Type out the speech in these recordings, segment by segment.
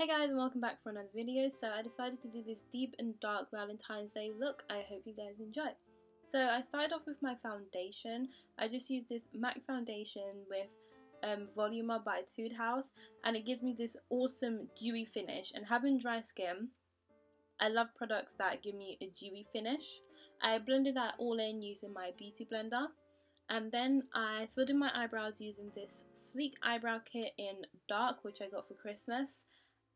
Hey guys, and welcome back for another video. So I decided to do this deep and dark Valentine's Day look. I hope you guys enjoy. So I started off with my foundation. I just used this MAC foundation with Voluma by Etude House, and it gives me this awesome dewy finish. And having dry skin, I love products that give me a dewy finish. I blended that all in using my beauty blender. And then I filled in my eyebrows using this sleek eyebrow kit in dark, which I got for Christmas.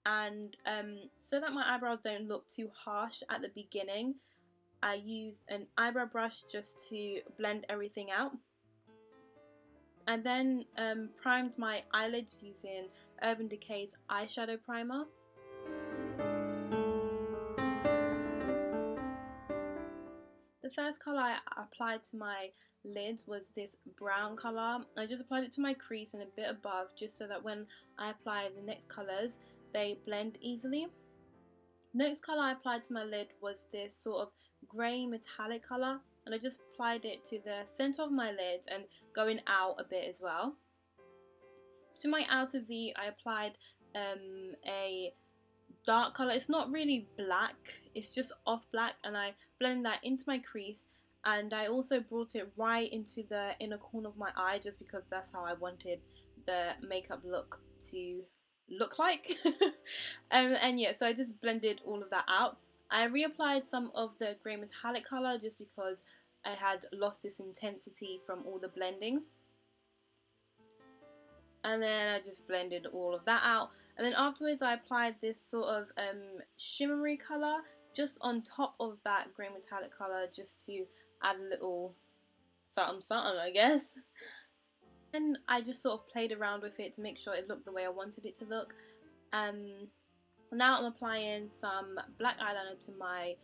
And so that my eyebrows don't look too harsh at the beginning, I used an eyebrow brush just to blend everything out. And then primed my eyelids using Urban Decay's eyeshadow primer. The first colour I applied to my lids was this brown colour. I just applied it to my crease and a bit above, just so that when I apply the next colours, they blend easily. Next colour I applied to my lid was this sort of grey metallic colour, and I just applied it to the centre of my lid and going out a bit as well. To my outer V I applied a dark colour. It's not really black, it's just off black, and I blended that into my crease, and I also brought it right into the inner corner of my eye just because that's how I wanted the makeup look to look like. And yeah, so I just blended all of that out. I reapplied some of the grey metallic colour just because I had lost this intensity from all the blending. And then I just blended all of that out. And then afterwards I applied this sort of shimmery colour just on top of that grey metallic colour, just to add a little something something, I guess. And I just sort of played around with it to make sure it looked the way I wanted it to look. Now I'm applying some black eyeliner to my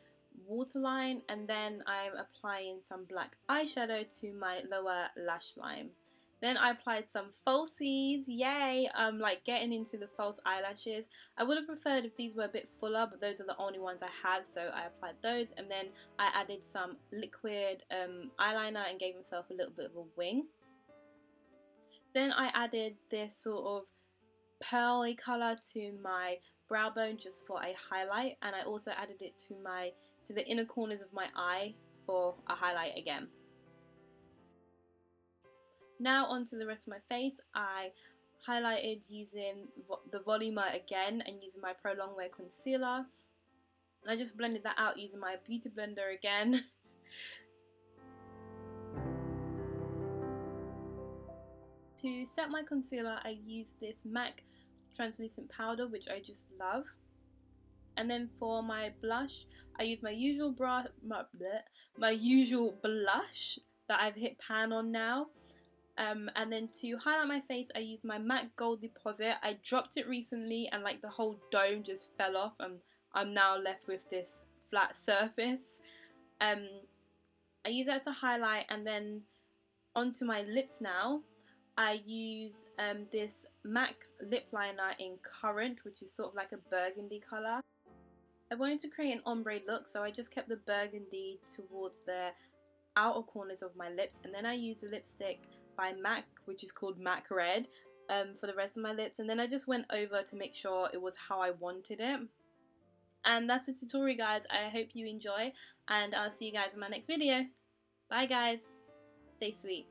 waterline, and then I'm applying some black eyeshadow to my lower lash line. Then I applied some falsies, yay! Like getting into the false eyelashes. I would have preferred if these were a bit fuller, but those are the only ones I had, so I applied those. And then I added some liquid eyeliner and gave myself a little bit of a wing. Then I added this sort of pearly colour to my brow bone just for a highlight, and I also added it to the inner corners of my eye for a highlight again. Now onto the rest of my face. I highlighted using the Voluma again and using my Pro Longwear concealer, and I just blended that out using my beauty blender again. To set my concealer, I used this MAC translucent powder, which I just love. And then for my blush, I used my usual usual blush that I've hit pan on now. And then to highlight my face, I used my MAC Gold Deposit. I dropped it recently and like the whole dome just fell off, and I'm now left with this flat surface. I use that to highlight, and then onto my lips now. I used this MAC lip liner in Currant, which is sort of like a burgundy colour. I wanted to create an ombre look, so I just kept the burgundy towards the outer corners of my lips, and then I used a lipstick by MAC, which is called MAC Red, for the rest of my lips, and then I just went over to make sure it was how I wanted it. And that's the tutorial, guys. I hope you enjoy, and I'll see you guys in my next video. Bye guys, stay sweet.